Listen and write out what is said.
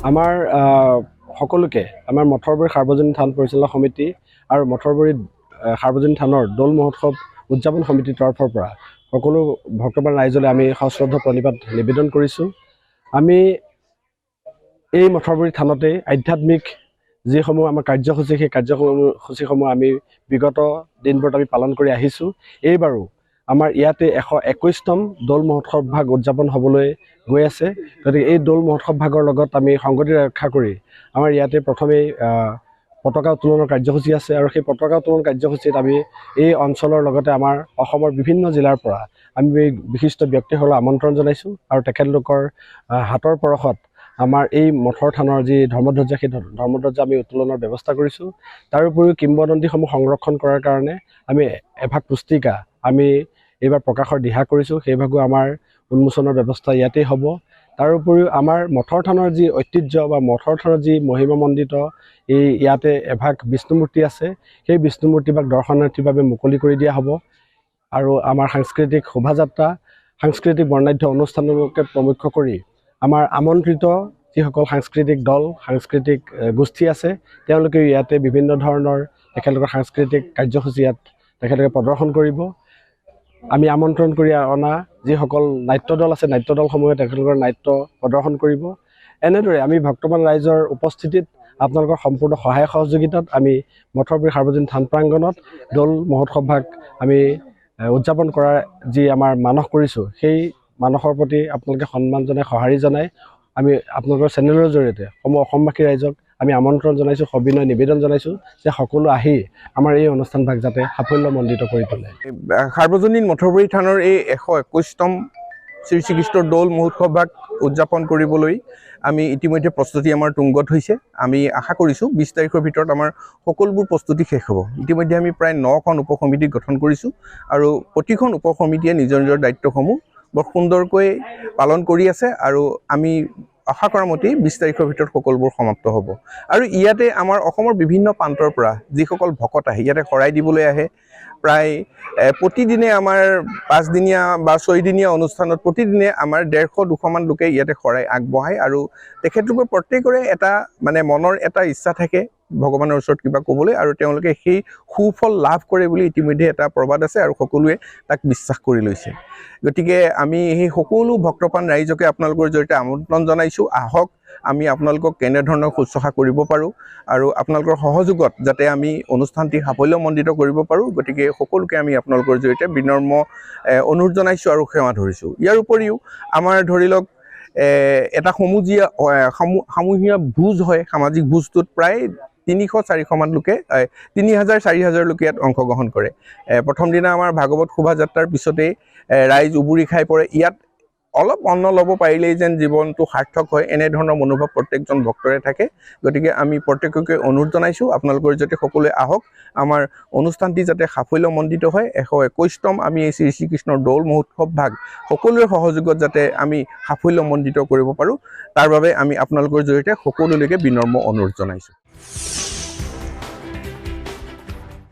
আমাৰ সকলোকে আমাৰ মঠৰবৰী সাৰ্বজনীন থান পৰিচালনা সমিতি আৰু মঠৰবৰী সাৰ্বজনীন থানৰ দৌল মহোৎসৱ উদযাপন সমিতিৰ তৰফৰ পৰা সকলো ভক্তপ্ৰাণ ৰাইজলৈ আমি সশ্ৰদ্ধ প্ৰণিপাত নিবেদন কৰিছোঁ। আমি এই মঠৰবৰী থানতে আধ্যাত্মিক যিসমূহ আমাৰ কাৰ্যসূচী সেই কাৰ্যসূচীসমূহ আমি বিগত দিনবোৰত আমি পালন কৰি আহিছোঁ। এইবাৰো আমাৰ ইয়াতে 121তম দৌল মহোৎসৱ ভাগ উদযাপন হ'বলৈ গৈ আছে। গতিকে এই দৌল মহোৎসৱ ভাগৰ লগত আমি সংগতি ৰক্ষা কৰি আমাৰ ইয়াতে প্ৰথমেই পতাকা উত্তোলনৰ কাৰ্যসূচী আছে আৰু সেই পতাকা উত্তোলন কাৰ্যসূচীত আমি এই অঞ্চলৰ লগতে আমাৰ অসমৰ বিভিন্ন জিলাৰ পৰা আমি বিশিষ্ট ব্যক্তিসকলক আমন্ত্ৰণ জনাইছোঁ আৰু তেখেতলোকৰ হাতৰ পৰশত আমাৰ এই মঠৰ থানৰ যি ধৰ্মধ্বজা সেই ধৰ্মধ্বজা আমি উত্তোলনৰ ব্যৱস্থা কৰিছোঁ। তাৰোপৰিও কিংবদন্তিসমূহ সংৰক্ষণ কৰাৰ কাৰণে আমি এভাগ পুস্তিকা আমি এইবাৰ প্ৰকাশৰ দিহা কৰিছোঁ। সেইভাগো আমাৰ উন্মোচনৰ ব্যৱস্থা ইয়াতেই হ'ব। তাৰোপৰিও আমাৰ মঠৰ থানৰ যি ঐতিহ্য বা মঠৰ থানৰ যি মহিমামণ্ডিত ইয়াতে এভাগ বিষ্ণুমূৰ্তি আছে, সেই বিষ্ণুমূৰ্তিভাগ দৰ্শনাৰ্থীৰ বাবে মুকলি কৰি দিয়া হ'ব। আৰু আমাৰ সাংস্কৃতিক শোভাযাত্ৰা, সাংস্কৃতিক বৰ্ণাঢ্য অনুষ্ঠানকে প্ৰমুখ্য কৰি আমাৰ আমন্ত্ৰিত যিসকল সাংস্কৃতিক দল, সাংস্কৃতিক গোষ্ঠী আছে, তেওঁলোকে ইয়াতে বিভিন্ন ধৰণৰ তেখেতলোকৰ সাংস্কৃতিক কাৰ্যসূচী ইয়াত তেখেতলোকে প্ৰদৰ্শন কৰিব। আমি আমন্ত্ৰণ কৰি অনা যিসকল নাট্য দল আছে, নাট্য দলসমূহে তেখেতলোকৰ নাট্য প্ৰদৰ্শন কৰিব। এনেদৰে আমি ভক্তপ্ৰাণ ৰাইজৰ উপস্থিতিত আপোনালোকৰ সম্পূৰ্ণ সহায় সহযোগিতাত আমি মঠৰবৰী সাৰ্বজনীন থান প্ৰাংগণত দৌল মহোৎসৱ ভাগ আমি উদযাপন কৰাৰ যি আমাৰ মানস কৰিছোঁ, সেই মানসৰ প্ৰতি আপোনালোকে সন্মান জনাই সঁহাৰি জনাই আমি আপোনালোকৰ চেনেলৰ জৰিয়তে অসমবাসী ৰাইজক আমি আমন্ত্ৰণ জনাইছোঁ, সবিনয় নিবেদন জনাইছোঁ যে সকলো আহি আমাৰ এই অনুষ্ঠানভাগ যাতে সাফল্যমণ্ডিত কৰি তোলে। সাৰ্বজনীন মঠৰবৰী থানৰ এই 121তম শ্ৰী শ্ৰীকৃষ্ণৰ দৌল মহোৎসৱ ভাগ উদযাপন কৰিবলৈ আমি ইতিমধ্যে প্ৰস্তুতি আমাৰ তুংগত হৈছে। আমি আশা কৰিছোঁ 20 তাৰিখৰ ভিতৰত আমাৰ সকলোবোৰ প্ৰস্তুতি শেষ হ'ব। ইতিমধ্যে আমি প্ৰায় 9খন উপসমিতি গঠন কৰিছোঁ আৰু প্ৰতিখন উপসমিতিয়ে নিজৰ নিজৰ দায়িত্বসমূহ বৰ সুন্দৰকৈ পালন কৰি আছে আৰু আমি আশা কৰা মতেই 20 তাৰিখৰ ভিতৰত সকলোবোৰ সমাপ্ত হ'ব। আৰু ইয়াতে আমাৰ অসমৰ বিভিন্ন প্ৰান্তৰ পৰা যিসকল ভকত আহে, ইয়াতে শৰাই দিবলৈ আহে, প্ৰায় প্ৰতিদিনে আমাৰ 5 দিনীয়া বা 6 দিনীয়া অনুষ্ঠানত প্ৰতিদিনে আমাৰ 150-200 মান লোকে ইয়াতে শৰাই আগবঢ়ায় আৰু তেখেতলোকৰ প্ৰত্যেকৰে এটা মানে মনৰ এটা ইচ্ছা থাকে ভগৱানৰ ওচৰত কিবা ক'বলৈ আৰু তেওঁলোকে সেই সুফল লাভ কৰে বুলি ইতিমধ্যে এটা প্ৰবাদ আছে আৰু সকলোৱে তাক বিশ্বাস কৰি লৈছে। গতিকে আমি সেই সকলো ভক্তপ্ৰাণ ৰাইজকে আপোনালোকৰ জৰিয়তে আমন্ত্ৰণ জনাইছোঁ, আহক আমি আপোনালোকক কেনেধৰণৰ শুশ্ৰূষা কৰিব পাৰোঁ আৰু আপোনালোকৰ সহযোগত যাতে আমি অনুষ্ঠানটি সাফল্যমণ্ডিত কৰিব পাৰোঁ। গতিকে সকলোকে আমি আপোনালোকৰ জৰিয়তে বিনম্ৰ অনুৰোধ জনাইছোঁ আৰু সেৱা ধৰিছোঁ। ইয়াৰ উপৰিও আমাৰ ধৰি লওক এটা সমূহীয়া ভোজ হয়। সামাজিক ভোজটোত প্ৰায় 300-400 মান লোকে 3000-4000 লোকে ইয়াত অংশগ্ৰহণ কৰে। প্ৰথম দিনা আমাৰ ভাগৱত শোভাযাত্ৰাৰ পিছতেই ৰাইজ উবুৰি খাই পৰে। ইয়াত অলপ অন্ন ল'ব পাৰিলেই যেন জীৱনটো সাৰ্থক হয়, এনেধৰণৰ মনোভাৱ প্ৰত্যেকজন ভক্তৰে থাকে। গতিকে আমি প্ৰত্যেককে অনুৰোধ জনাইছোঁ আপোনালোকৰ যাতে সকলোৱে আহক, আমাৰ অনুষ্ঠানটি যাতে সাফল্যমণ্ডিত হয়। 121তম আমি এই শ্ৰী শ্ৰীকৃষ্ণৰ দৌল মহোৎসৱ ভাগ সকলোৰে সহযোগত যাতে আমি সাফল্যমণ্ডিত কৰিব পাৰোঁ, তাৰ বাবে আমি আপোনালোকৰ জৰিয়তে সকলোলৈকে বিনম্ৰ অনুৰোধ জনাইছোঁ।